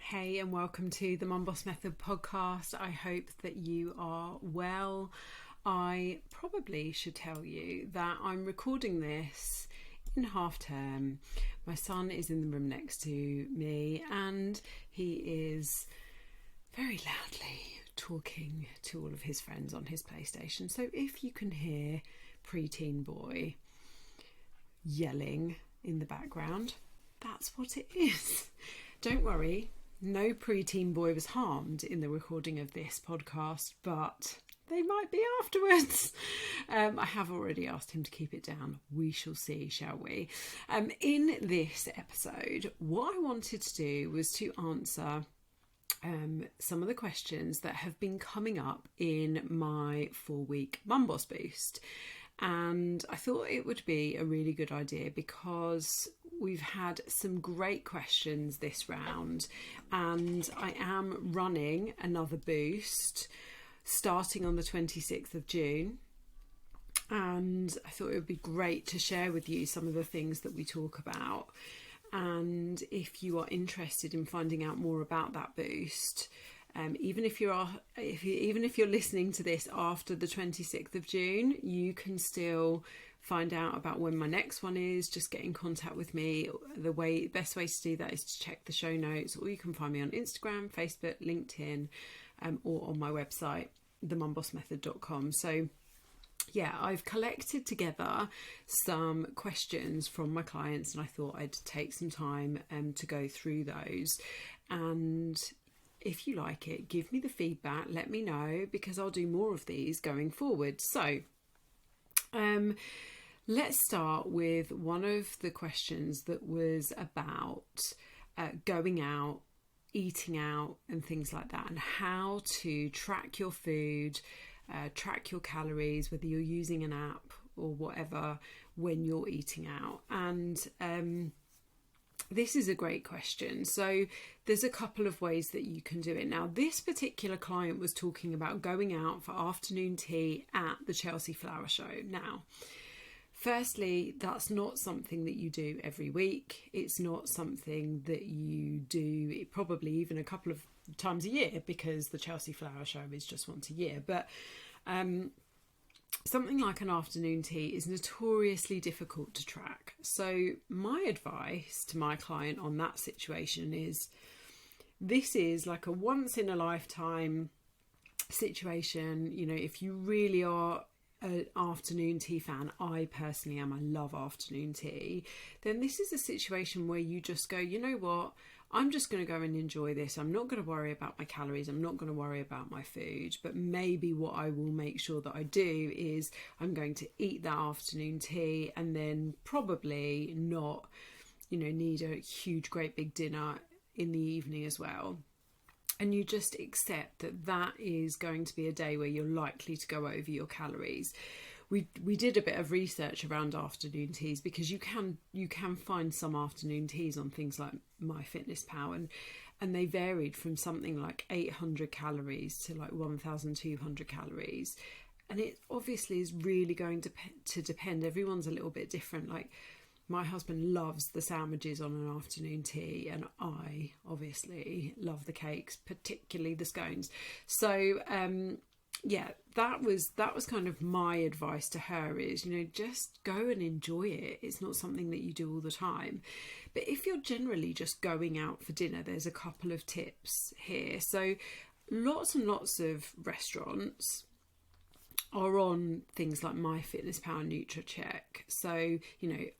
Hey, and welcome to the Mum Boss Method podcast. I hope that you are well. I probably should tell you that I'm recording this in half term. My son is in the room next to me and he is very loudly talking to all of his friends on his PlayStation. So if you can hear preteen boy yelling in the background, that's what it is. Don't worry. No preteen boy was harmed in the recording of this podcast, but they might be afterwards. I have already asked him to keep it down. We shall see, shall we? In this episode, what I wanted to do was to answer some of the questions that have been coming up in my 4-week Mum Boss Boost. And I thought it would be a really good idea because we've had some great questions this round, and I am running another boost starting on the 26th of June. And I thought it would be great to share with you some of the things that we talk about. And if you are interested in finding out more about that boost, even if you're listening to this after the 26th of June, you can still find out about when my next one is. Just get in contact with me. The best way to do that is to check the show notes, or you can find me on Instagram, Facebook, LinkedIn, or on my website, themumbossmethod.com. So yeah, I've collected together some questions from my clients, and I thought I'd take some time to go through those. And if you like it, give me the feedback, let me know, because I'll do more of these going forward. So let's start with one of the questions that was about going out, eating out and things like that, and how to track your food, track your calories, whether you're using an app or whatever, when you're eating out. And this is a great question. So there's a couple of ways that you can do it. Now, this particular client was talking about going out for afternoon tea at the Chelsea Flower Show. Now, firstly, that's not something that you do every week. It's not something that you do probably even a couple of times a year, because the Chelsea Flower Show is just once a year. But something like an afternoon tea is notoriously difficult to track. So my advice to my client on that situation is, this is like a once in a lifetime situation. You know, if you really are an afternoon tea fan, I personally am, I love afternoon tea, then this is a situation where you just go, you know what, I'm just going to go and enjoy this. I'm not going to worry about my calories. I'm not going to worry about my food. But maybe what I will make sure that I do is I'm going to eat that afternoon tea, and then probably not, need a huge, great big dinner in the evening as well. And you just accept that that is going to be a day where you're likely to go over your calories. We did a bit of research around afternoon teas, because you can find some afternoon teas on things like MyFitnessPal, and they varied from something like 800 calories to like 1,200 calories. And it obviously is really going to depend. Everyone's a little bit different. Like, my husband loves the sandwiches on an afternoon tea, and I obviously love the cakes, particularly the scones. So yeah, that was kind of my advice to her is, just go and enjoy it. It's not something that you do all the time. But if you're generally just going out for dinner, there's a couple of tips here. So lots and lots of restaurants are on things like MyFitnessPal and NutriCheck. So,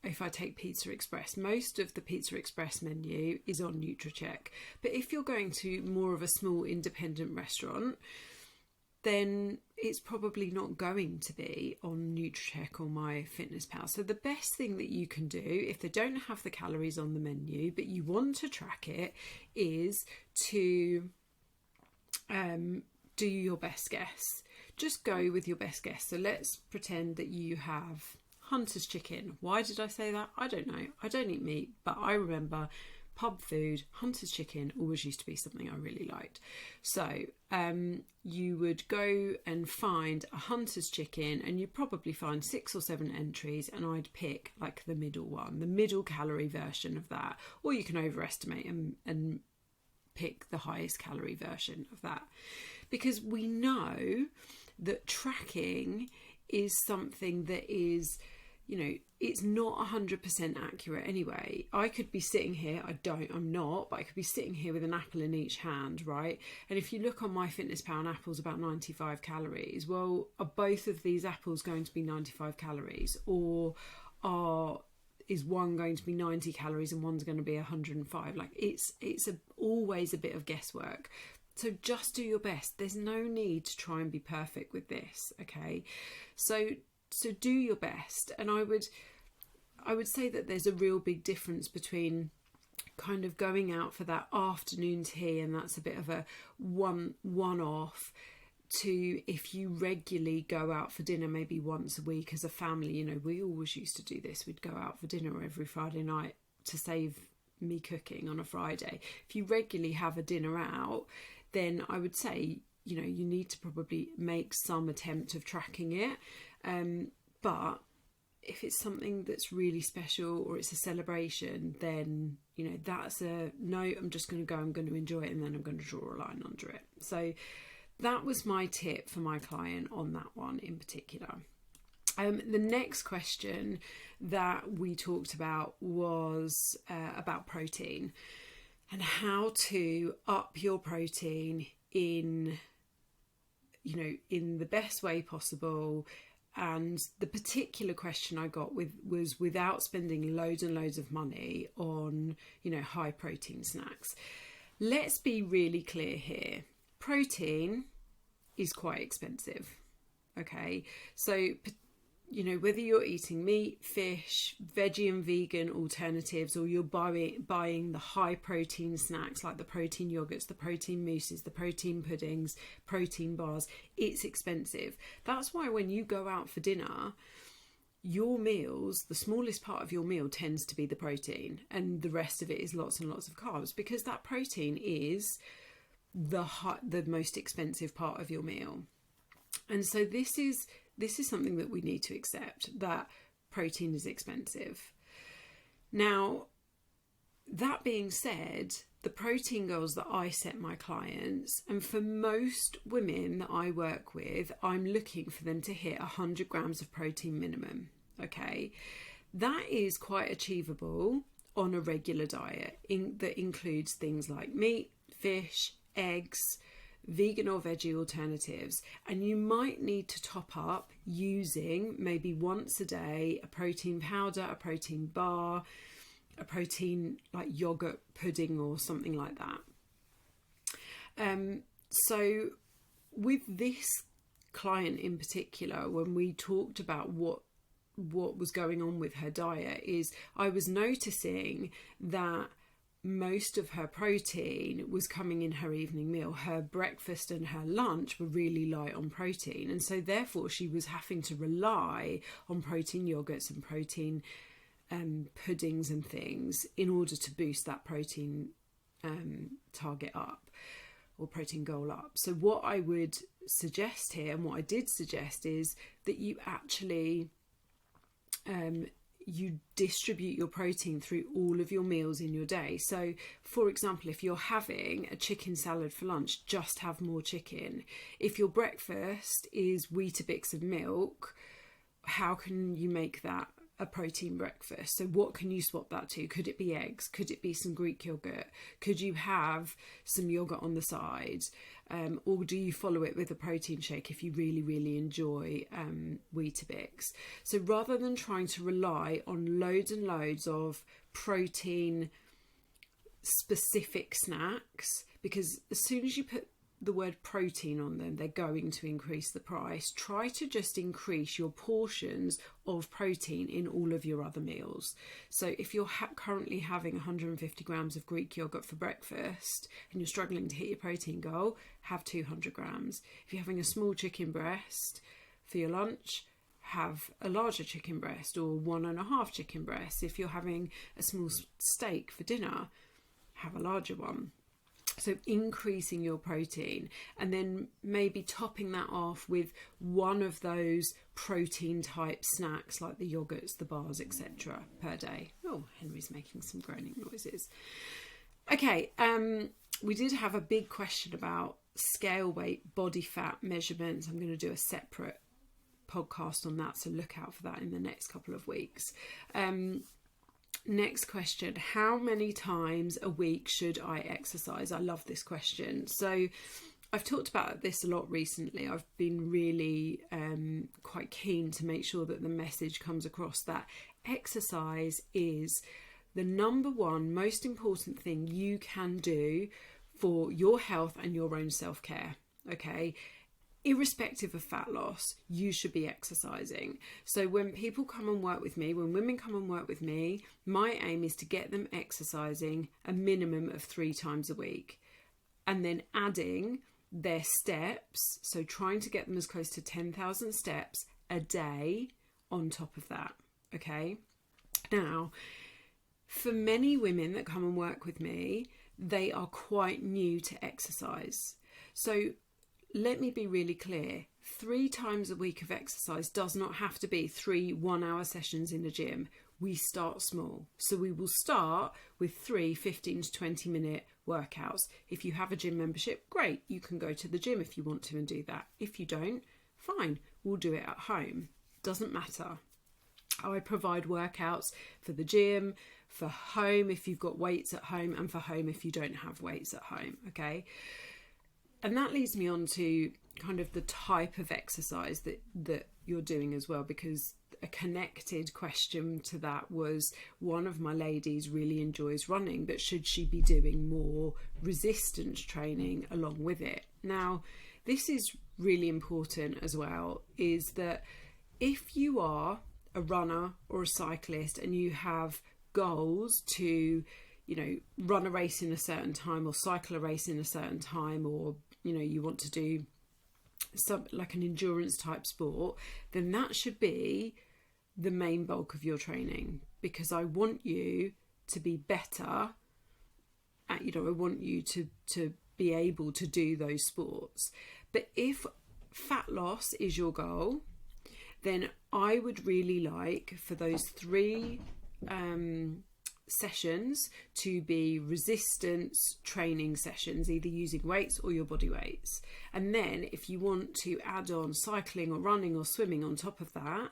if I take Pizza Express, most of the Pizza Express menu is on NutriCheck. But if you're going to more of a small independent restaurant, then it's probably not going to be on NutriCheck or MyFitnessPal. So the best thing that you can do, if they don't have the calories on the menu, but you want to track it, is to do your best guess. Just go with your best guess. So let's pretend that you have Hunter's chicken. Why did I say that? I don't know. I don't eat meat, but I remember pub food, Hunter's chicken always used to be something I really liked. So you would go and find a Hunter's chicken, and you'd probably find 6 or 7 entries, and I'd pick like the middle one, the middle calorie version of that. Or you can overestimate and pick the highest calorie version of that, because we know that tracking is something that is, it's not 100% accurate anyway. I could be sitting here, I'm not, but I could be sitting here with an apple in each hand, right? And if you look on MyFitnessPal, an apple's about 95 calories. Well, are both of these apples going to be 95 calories? Or is one going to be 90 calories and one's going to be 105? Like, it's always a bit of guesswork. So just do your best. There's no need to try and be perfect with this, okay? So do your best. And I would say that there's a real big difference between kind of going out for that afternoon tea, and that's a bit of a one-off, to if you regularly go out for dinner maybe once a week as a family. We always used to do this. We'd go out for dinner every Friday night to save me cooking on a Friday. If you regularly have a dinner out, then I would say, you need to probably make some attempt of tracking it. But if it's something that's really special or it's a celebration, then, that's a no, I'm just going to go, I'm going to enjoy it, and then I'm going to draw a line under it. So that was my tip for my client on that one in particular. The next question that we talked about was about protein and how to up your protein in the best way possible. And the particular question I got was without spending loads and loads of money on, high protein snacks. Let's be really clear here. Protein is quite expensive. Okay. So, whether you're eating meat, fish, veggie and vegan alternatives, or you're buying the high protein snacks like the protein yogurts, the protein mousses, the protein puddings, protein bars, it's expensive. That's why when you go out for dinner, your meals, the smallest part of your meal tends to be the protein, and the rest of it is lots and lots of carbs, because that protein is the most expensive part of your meal. And so this is something that we need to accept, that protein is expensive. Now, that being said, the protein goals that I set my clients, and for most women that I work with, I'm looking for them to hit 100 grams of protein minimum. Okay, that is quite achievable on a regular diet that includes things like meat, fish, eggs, vegan or veggie alternatives. And you might need to top up using maybe once a day a protein powder, a protein bar, a protein like yogurt pudding or something like that. So with this client in particular, when we talked about what was going on with her diet, is I was noticing that most of her protein was coming in her evening meal. Her breakfast and her lunch were really light on protein, and so therefore she was having to rely on protein yogurts and protein puddings and things in order to boost that protein target up, or protein goal up. So what I would suggest here, and what I did suggest, is that you actually you distribute your protein through all of your meals in your day. So, for example, if you're having a chicken salad for lunch, just have more chicken. If your breakfast is Weetabix and milk, how can you make that a protein breakfast? So what can you swap that to? Could it be eggs? Could it be some Greek yogurt? Could you have some yogurt on the side? Or do you follow it with a protein shake if you really, really enjoy Weetabix? So rather than trying to rely on loads and loads of protein specific snacks, because as soon as you put the word protein on them, they're going to increase the price. Try to just increase your portions of protein in all of your other meals. So if you're currently having 150 grams of Greek yogurt for breakfast and you're struggling to hit your protein goal, have 200 grams. If you're having a small chicken breast for your lunch, have a larger chicken breast, or 1.5 chicken breasts. If you're having a small steak for dinner, have a larger one. So increasing your protein, and then maybe topping that off with one of those protein type snacks like the yogurts, the bars, etc. per day. Oh, Henry's making some groaning noises. Okay, we did have a big question about scale weight, body fat measurements. I'm going to do a separate podcast on that, so look out for that in the next couple of weeks. Next question, how many times a week should I exercise? I love this question. So I've talked about this a lot recently. I've been really quite keen to make sure that the message comes across that exercise is the number one most important thing you can do for your health and your own self-care. Okay, irrespective of fat loss, you should be exercising. So when people come and work with me, when women come and work with me, my aim is to get them exercising a minimum of 3 times a week, and then adding their steps, so trying to get them as close to 10,000 steps a day on top of that. Okay, now for many women that come and work with me, they are quite new to exercise. So let me be really clear. 3 times a week of exercise does not have to be 3 1-hour sessions in a gym. We start small. So we will start with 3 15 to 20 minute workouts. If you have a gym membership, great. You can go to the gym if you want to and do that. If you don't, fine. We'll do it at home. Doesn't matter. I provide workouts for the gym, for home if you've got weights at home, and for home if you don't have weights at home. Okay. And that leads me on to kind of the type of exercise that you're doing as well, because a connected question to that was, one of my ladies really enjoys running, but should she be doing more resistance training along with it? Now, this is really important as well, is that if you are a runner or a cyclist and you have goals to, run a race in a certain time or cycle a race in a certain time, or you want to do some like an endurance type sport, then that should be the main bulk of your training, because I want you to be better at, I want you to be able to do those sports. But if fat loss is your goal, then I would really like for those 3 sessions to be resistance training sessions, either using weights or your body weights. And then if you want to add on cycling or running or swimming on top of that,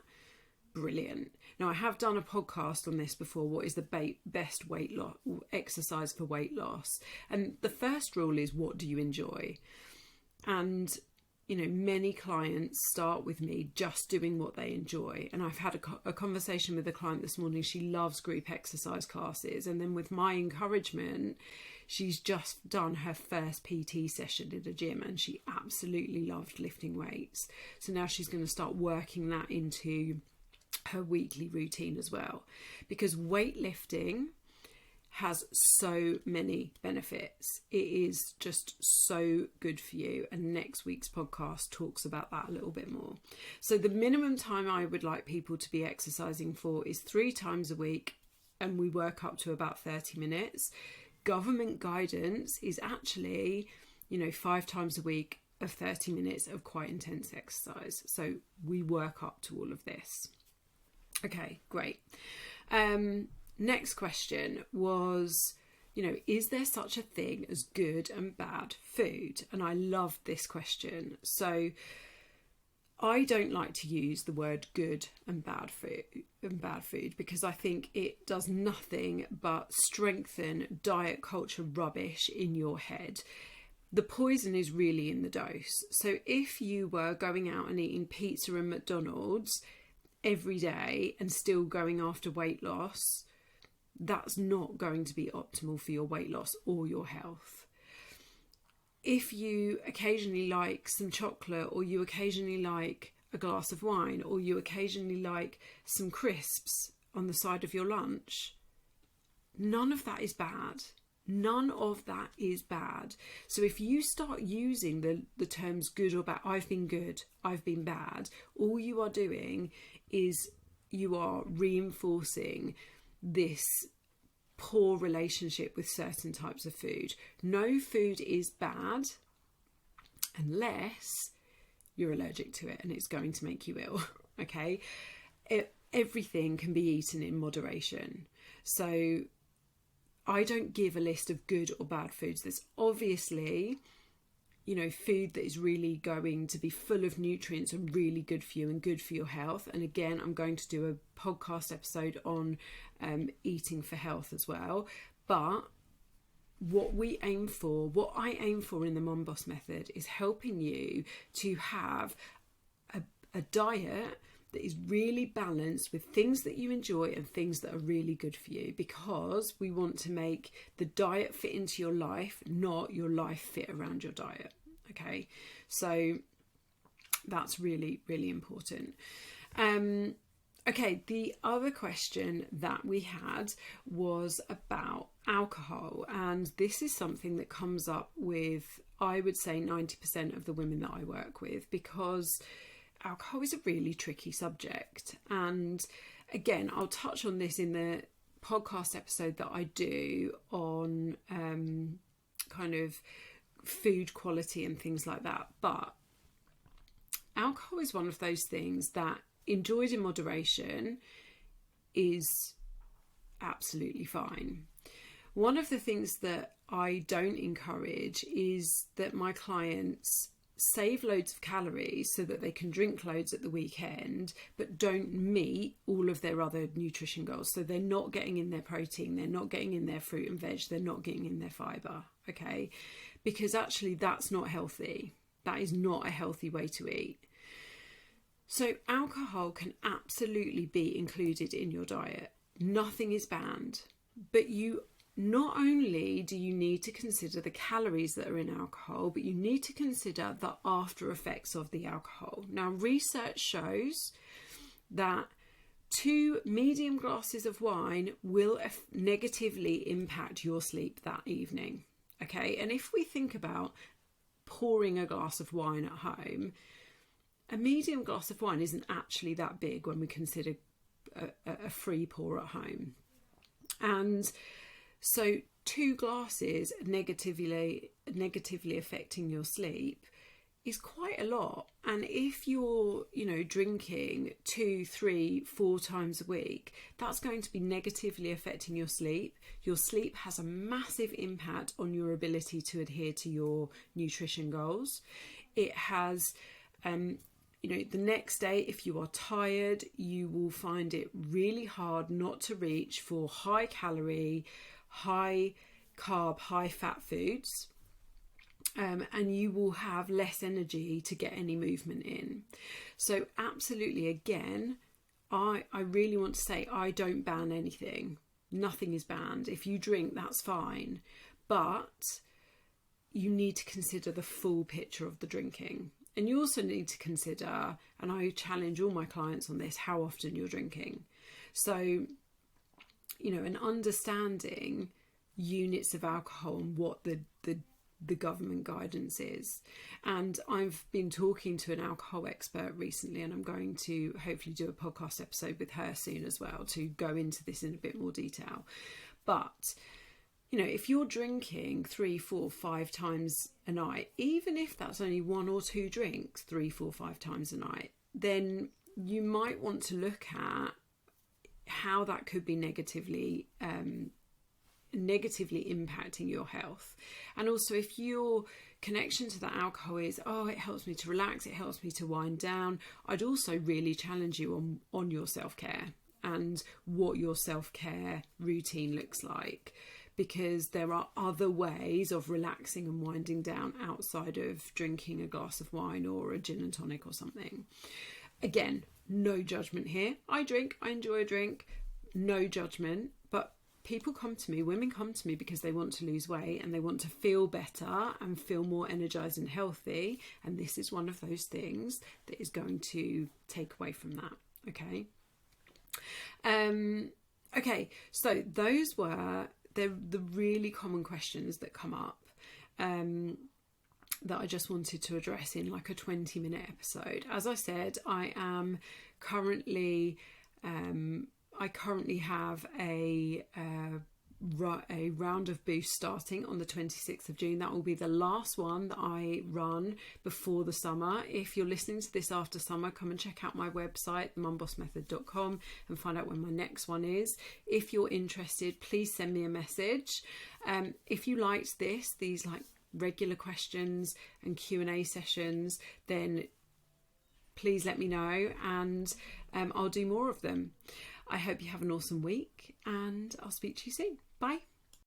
brilliant. Now, I have done a podcast on this before, what is the best weight loss exercise for weight loss. And the first rule is, what do you enjoy? And many clients start with me just doing what they enjoy. And I've had a conversation with a client this morning. She loves group exercise classes. And then with my encouragement, she's just done her first PT session in a gym and she absolutely loved lifting weights. So now she's going to start working that into her weekly routine as well. Because weightlifting has so many benefits. It is just so good for you. And next week's podcast talks about that a little bit more. So the minimum time I would like people to be exercising for is 3 times a week. And we work up to about 30 minutes. Government guidance is actually, 5 times a week of 30 minutes of quite intense exercise. So we work up to all of this. Okay, great. Next question was, is there such a thing as good and bad food? And I love this question. So I don't like to use the word good and bad food because I think it does nothing but strengthen diet culture rubbish in your head. The poison is really in the dose. So if you were going out and eating pizza and McDonald's every day and still going after weight loss, that's not going to be optimal for your weight loss or your health. If you occasionally like some chocolate, or you occasionally like a glass of wine, or you occasionally like some crisps on the side of your lunch, none of that is bad. None of that is bad. So if you start using the terms good or bad, I've been good, I've been bad, all you are doing is you are reinforcing this poor relationship with certain types of food. No food is bad unless you're allergic to it and it's going to make you ill. Okay, everything can be eaten in moderation. So I don't give a list of good or bad foods. There's obviously, food that is really going to be full of nutrients and really good for you and good for your health. And again, I'm going to do a podcast episode on eating for health as well. But what I aim for in the Mum Boss method is helping you to have a diet that is really balanced with things that you enjoy and things that are really good for you, because we want to make the diet fit into your life, not your life fit around your diet. Okay, so that's really, really important. Okay, the other question that we had was about alcohol, and this is something that comes up with, I would say, 90% of the women that I work with, because alcohol is a really tricky subject. And again, I'll touch on this in the podcast episode that I do on kind of food quality and things like that. But alcohol is one of those things that, enjoyed in moderation, is absolutely fine. One of the things that I don't encourage is that my clients save loads of calories so that they can drink loads at the weekend, but don't meet all of their other nutrition goals. So they're not getting in their protein, they're not getting in their fruit and veg, they're not getting in their fibre, okay? Because actually that's not healthy. That is not a healthy way to eat. So alcohol can absolutely be included in your diet. Nothing is banned, but not only do you need to consider the calories that are in alcohol, but you need to consider the after effects of the alcohol. Now, research shows that 2 medium glasses of wine will negatively impact your sleep that evening. Okay, and if we think about pouring a glass of wine at home, a medium glass of wine isn't actually that big when we consider a free pour at home. And so 2 glasses negatively affecting your sleep is quite a lot. And if you're, drinking 2, 3, 4 times a week, that's going to be negatively affecting your sleep. Your sleep has a massive impact on your ability to adhere to your nutrition goals. It has, the next day, if you are tired, you will find it really hard not to reach for high calorie, high carb, high fat foods. And you will have less energy to get any movement in. So absolutely, again, I really want to say I don't ban anything. Nothing is banned. If you drink, that's fine. But you need to consider the full picture of the drinking. And you also need to consider, and I challenge all my clients on this, how often you're drinking. So, and understanding units of alcohol and what the government guidance is. And I've been talking to an alcohol expert recently, and I'm going to hopefully do a podcast episode with her soon as well to go into this in a bit more detail. But if you're drinking 3, 4, 5 times a night, even if that's only 1 or 2 drinks 3, 4, 5 times a night, then you might want to look at how that could be negatively impacting your health. And also, if your connection to that alcohol is, it helps me to relax, it helps me to wind down, I'd also really challenge you on your self-care and what your self-care routine looks like, because there are other ways of relaxing and winding down outside of drinking a glass of wine or a gin and tonic or something. Again, no judgment here. I drink, I enjoy a drink, no judgment. But women come to me because they want to lose weight and they want to feel better and feel more energized and healthy. And this is one of those things that is going to take away from that. Okay. Okay. So those were the really common questions that come up, that I just wanted to address in like a 20-minute episode. As I said, I currently have a a round of boost starting on the 26th of June. That will be the last one that I run before the summer. If you're listening to this after summer, come and check out my website, mumbossmethod.com, and find out when my next one is. If you're interested, please send me a message. If you liked these like regular questions and Q&A sessions, then please let me know, and I'll do more of them. I hope you have an awesome week, and I'll speak to you soon. Bye.